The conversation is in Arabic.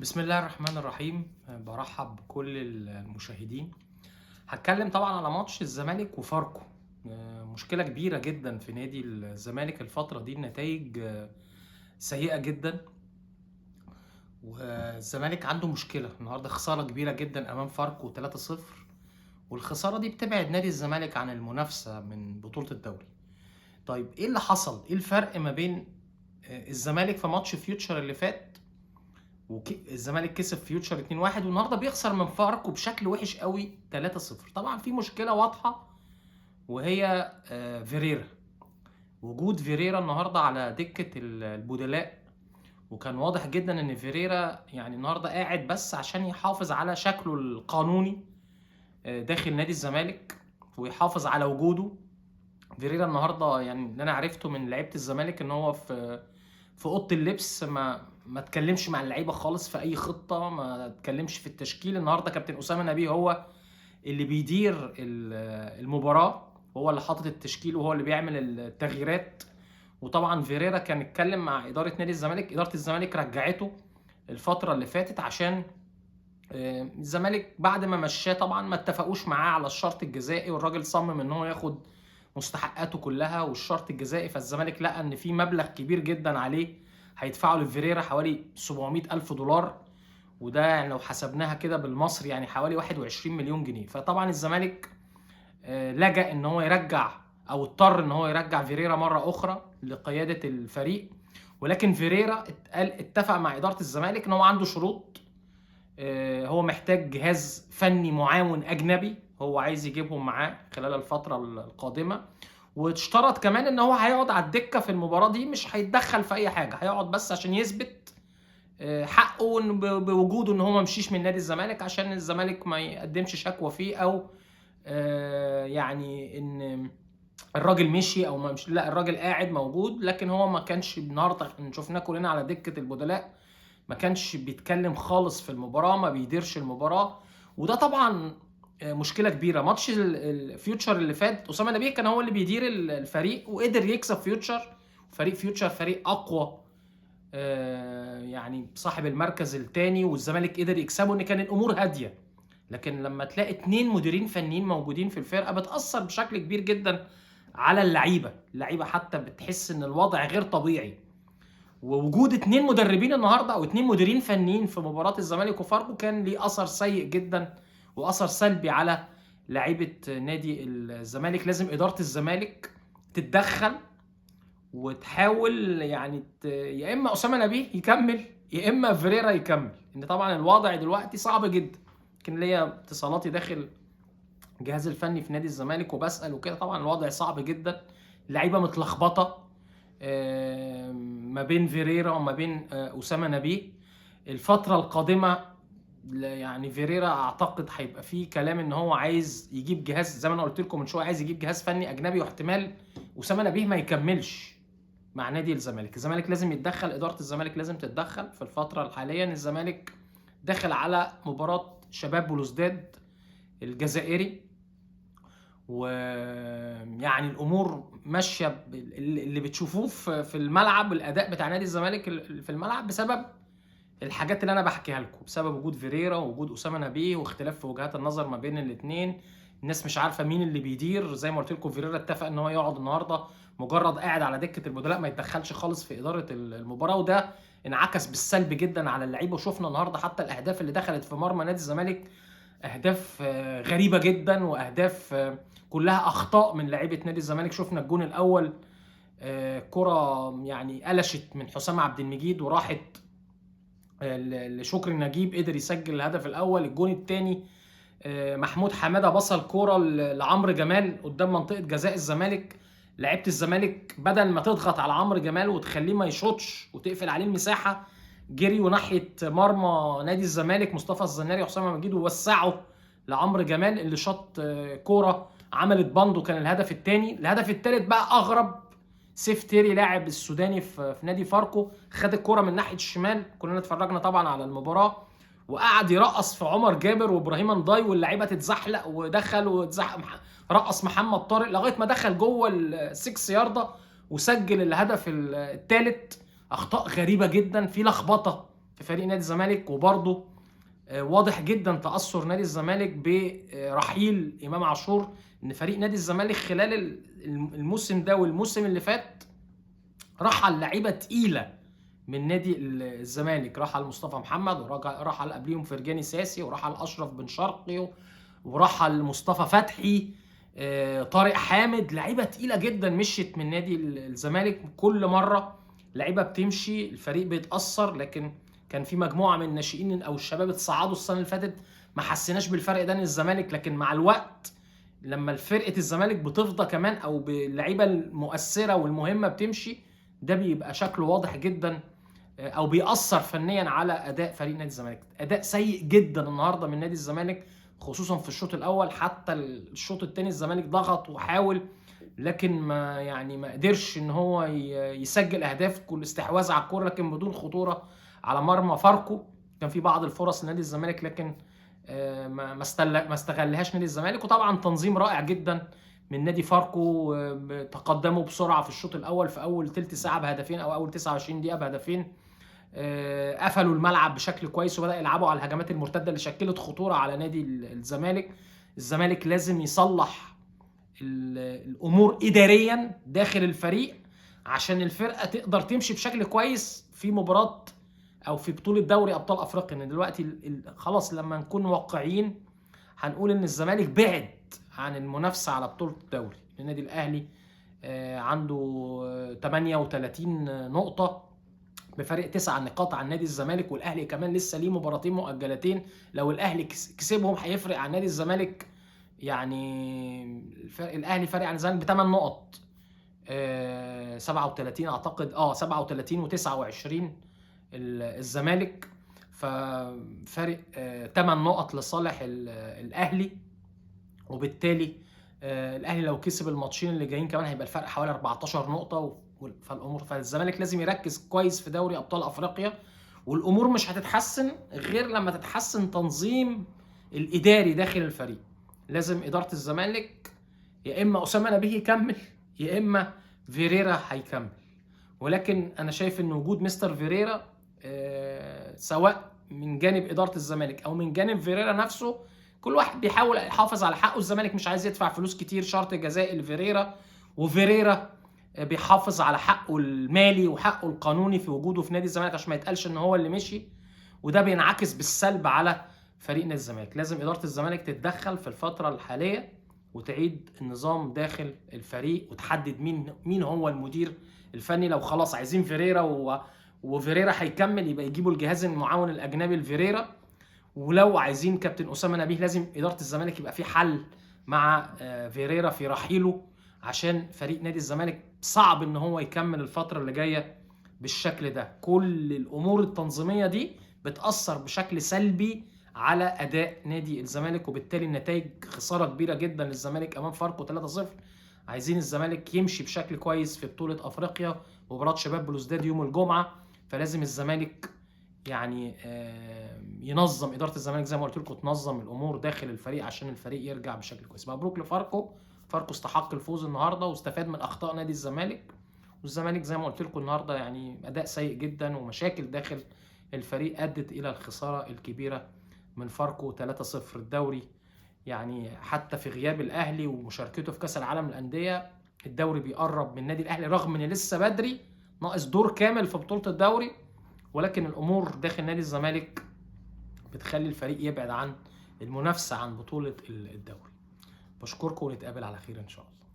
بسم الله الرحمن الرحيم. برحب بكل المشاهدين. هتكلم طبعا على ماتش الزمالك وفاركو. مشكلة كبيرة جدا في نادي الزمالك الفترة دي، النتائج سيئة جدا، والزمالك عنده مشكلة النهارده، خسارة كبيرة جدا أمام فاركو 3-0، والخسارة دي بتبعد نادي الزمالك عن المنافسة من بطولة الدوري. طيب إيه اللي حصل؟ إيه الفرق ما بين الزمالك في ماتش فيوتشر اللي فات الزمالك كسب فيوتشر 2-1، والنهارده بيخسر من فاركو بشكل وحش قوي 3-0؟ طبعا في مشكله واضحه، وهي فيريرا. وجود فيريرا النهارده على دكه البدلاء، وكان واضح جدا ان فيريرا يعني النهارده قاعد بس عشان يحافظ على شكله القانوني داخل نادي الزمالك، ويحافظ على وجوده. فيريرا النهارده يعني اللي انا عرفته من لعيبه الزمالك ان هو في اوضه اللبس ما اتكلمش مع اللعيبه خالص في اي خطه، ما اتكلمش في التشكيل. النهارده كابتن اسامه نبيه هو اللي بيدير المباراه، هو اللي حاطط التشكيل وهو اللي بيعمل التغييرات. وطبعا فيريرا كان اتكلم مع اداره نادي الزمالك، اداره الزمالك رجعته الفتره اللي فاتت عشان الزمالك بعد ما مشاه طبعا ما اتفقوش معاه على الشرط الجزائي، والراجل صمم ان هو ياخد مستحقاته كلها والشرط الجزائي. فالزمالك لقى ان في مبلغ كبير جدا عليه هيدفعه لفيريرا، حوالي 700 الف دولار، وده يعني لو حسبناها كده بالمصري يعني حوالي 21 مليون جنيه. فطبعا الزمالك لجأ ان هو يرجع، او اضطر ان هو يرجع فيريرا مره اخرى لقياده الفريق. ولكن فيريرا اتفق مع اداره الزمالك ان هو عنده شروط. هو محتاج جهاز فني معاون اجنبي، هو عايز يجيبهم معاه خلال الفتره القادمه. واشترط كمان ان هو هيقعد على الدكه في المباراه دي، مش هيتدخل في اي حاجه، هيقعد بس عشان يثبت حقه بوجوده ان هو ما مشيش من نادي الزمالك، عشان الزمالك ما يقدمش شكوى فيه، او يعني ان الراجل مشي او ما مش، لا الراجل قاعد موجود. لكن هو ما كانش النهارده، شفناه كلنا على دكه البدلاء، ما كانش بيتكلم خالص في المباراه، ما بيديرش المباراه. وده طبعا مشكله كبيره. ماتش الفيوتشر اللي فات اسامه نبيه كان هو اللي بيدير الفريق وقدر يكسب فيوتشر. فريق فيوتشر فريق اقوى، يعني صاحب المركز الثاني، والزمالك قدر يكسبه ان كان الامور هاديه. لكن لما تلاقي اتنين مديرين فنيين موجودين في الفرقه بتاثر بشكل كبير جدا على اللعيبه حتى بتحس ان الوضع غير طبيعي. ووجود اتنين مدربين النهارده او اتنين مديرين فنيين في مباراه الزمالك وفاركو كان ليه اثر سيء جدا واثر سلبي على لعيبه نادي الزمالك. لازم اداره الزمالك تتدخل وتحاول يعني يا اما اسامه نبيه يكمل يا اما فيريرا يكمل، ان طبعا الوضع دلوقتي صعب جدا. كان ليا اتصالاتي داخل الجهاز الفني في نادي الزمالك وبسال وكده، طبعا الوضع صعب جدا، اللعيبه متلخبطه ما بين فيريرا وما بين اسامه نبيه. الفتره القادمه يعني فيريرا اعتقد هيبقى فيه كلام ان هو عايز يجيب جهاز، زي ما انا قلت لكم من شويه، عايز يجيب جهاز فني اجنبي، واحتمال اسامه نبيه ما يكملش مع نادي الزمالك. الزمالك لازم يتدخل، اداره الزمالك لازم تتدخل في الفتره الحاليه. الزمالك داخل على مباراه شباب بلوزداد الجزائري، ويعني الامور ماشيه اللي بتشوفوه في الملعب، الاداء بتاع نادي الزمالك في الملعب بسبب الحاجات اللي انا بحكيها لكم، بسبب وجود فيريرا ووجود اسامه نبيه واختلاف في وجهات النظر ما بين الاثنين. الناس مش عارفه مين اللي بيدير. زي ما قلت لكم فيريرا اتفق ان هو يقعد النهارده مجرد قاعد على دكه البدلاء، ما يتدخلش خالص في اداره المباراه، وده انعكس بالسلب جدا على اللعيبه. وشفنا النهارده حتى الاهداف اللي دخلت في مرمى نادي الزمالك اهداف غريبه جدا، واهداف كلها اخطاء من لعيبه نادي الزمالك. شفنا الجون الاول كره يعني قلشت من حسام عبد المجيد وراحت لشكري نجيب، قدر يسجل الهدف الاول. الجون الثاني محمود حماده بصل كوره لعمرو جمال قدام منطقه جزاء الزمالك، لعيبه الزمالك بدل ما تضغط على عمرو جمال وتخليه ما يشوطش وتقفل عليه المساحه، جريوا ناحيه مرمى نادي الزمالك مصطفى الزناري وحسام مجيد ووسعوا لعمرو جمال اللي شاط كوره عملت بند، وكان الهدف الثاني. الهدف الثالث بقى اغرب، سيف تيري لاعب السوداني في نادي فاركو خد الكوره من ناحيه الشمال، كلنا اتفرجنا طبعا على المباراه، وقعد يرقص في عمر جابر وابراهيم نضاي واللعيبه تتزحلق، ودخل رقص محمد طارق لغايه ما دخل جوه ال6 يارده وسجل الهدف الثالث. اخطاء غريبه جدا، في لخبطه في فريق نادي الزمالك. وبرضه واضح جدا تأثر نادي الزمالك برحيل إمام عاشور، إن فريق نادي الزمالك خلال الموسم ده والموسم اللي فات رحل لعيبة تقيلة من نادي الزمالك. رحل مصطفى محمد، ورحل قبليهم فرجاني ساسي، ورحل أشرف بن شرقي، ورحل مصطفى فتحي، طارق حامد. لعيبة تقيلة جدا مشيت من نادي الزمالك. كل مرة لعيبة بتمشي الفريق بيتأثر، لكن كان في مجموعة من الناشئين أو الشباب اتصعدوا السنة اللي فاتت، ما حسيناش بالفرق ده من الزمالك. لكن مع الوقت لما فرقة الزمالك بتفضى كمان، أو باللعيبة المؤثرة والمهمة بتمشي، ده بيبقى شكله واضح جدا، او بيأثر فنيا على اداء فريق نادي الزمالك. اداء سيء جدا النهارده من نادي الزمالك، خصوصا في الشوط الاول. حتى الشوط الثاني الزمالك ضغط وحاول، لكن ما قدرش ان هو يسجل اهداف. كل استحواذ على الكوره لكن بدون خطوره على مرمى فاركو. كان في بعض الفرص لنادي الزمالك، لكن ما استغلهاش نادي الزمالك. وطبعا تنظيم رائع جدا من نادي فاركو، تقدموا بسرعه في الشوط الاول في اول ثلث ساعه بهدفين، او اول 29 دقيقه بهدفين. قفلوا الملعب بشكل كويس، وبدأ يلعبوا على الهجمات المرتده اللي شكلت خطوره على نادي الزمالك. الزمالك لازم يصلح الامور اداريا داخل الفريق عشان الفرقه تقدر تمشي بشكل كويس في مباراه او في بطوله دوري ابطال افريقيا. ان دلوقتي خلاص لما نكون واقعيين هنقول ان الزمالك بعد عن المنافسه على بطوله الدوري. النادي الاهلي عنده 38 نقطه بفرق 9 نقاط عن نادي الزمالك، والاهلي كمان لسه ليه مباراتين مؤجلتين. لو الاهلي كسبهم هيفرق عن نادي الزمالك، يعني الاهلي فارق عن الزمالك ب8 نقط، 37 اعتقد، 37 و29 الزمالك. ففارق 8 نقط لصالح الاهلي، وبالتالي الاهلي لو كسب الماتشين اللي جايين كمان هيبقى الفرق حوالي 14 نقطه. فالزمالك لازم يركز كويس في دوري ابطال افريقيا. والامور مش هتتحسن غير لما تتحسن تنظيم الاداري داخل الفريق. لازم اداره الزمالك يا اما اسامه نبيه يكمل، يا اما فيريرا هيكمل. ولكن انا شايف ان وجود مستر فيريرا سواء من جانب اداره الزمالك او من جانب فيريرا نفسه، كل واحد بيحاول يحافظ على حقه. الزمالك مش عايز يدفع فلوس كتير شرط جزائي لفيريرا، وفيريرا بيحافظ على حقه المالي وحقه القانوني في وجوده في نادي الزمالك عشان ما يتقالش ان هو اللي مشي، وده بينعكس بالسلب على فريق نادي الزمالك. لازم اداره الزمالك تتدخل في الفتره الحاليه وتعيد النظام داخل الفريق، وتحدد مين هو المدير الفني. لو خلاص عايزين فيريرا وفيريرا هيكمل، يبقى يجيبوا الجهاز المعاون الاجنبي لفيريرا. ولو عايزين كابتن اسامه نبيه، لازم اداره الزمالك يبقى في حل مع فيريرا في رحيله، عشان فريق نادي الزمالك صعب ان هو يكمل الفتره اللي جايه بالشكل ده. كل الامور التنظيميه دي بتاثر بشكل سلبي على اداء نادي الزمالك، وبالتالي النتائج خساره كبيره جدا للزمالك امام فاركو 3-0. عايزين الزمالك يمشي بشكل كويس في بطوله افريقيا، مباراه شباب بلوزداد يوم الجمعه. فلازم الزمالك يعني ينظم، اداره الزمالك زي ما قلت لكم تنظم الامور داخل الفريق عشان الفريق يرجع بشكل كويس. مبروك لفاركو. فاركو استحق الفوز النهارده واستفاد من اخطاء نادي الزمالك. والزمالك زي ما قلت لكم النهارده يعني اداء سيء جدا ومشاكل داخل الفريق ادت الى الخساره الكبيره من فاركو 3-0. الدوري يعني حتى في غياب الاهلي ومشاركته في كاس العالم للانديه، الدوري بيقرب من النادي الاهلي رغم ان لسه بدري، ناقص دور كامل في بطوله الدوري. ولكن الامور داخل نادي الزمالك بتخلي الفريق يبعد عن المنافسه عن بطوله الدوري. بشكركم ونتقابل على خير ان شاء الله.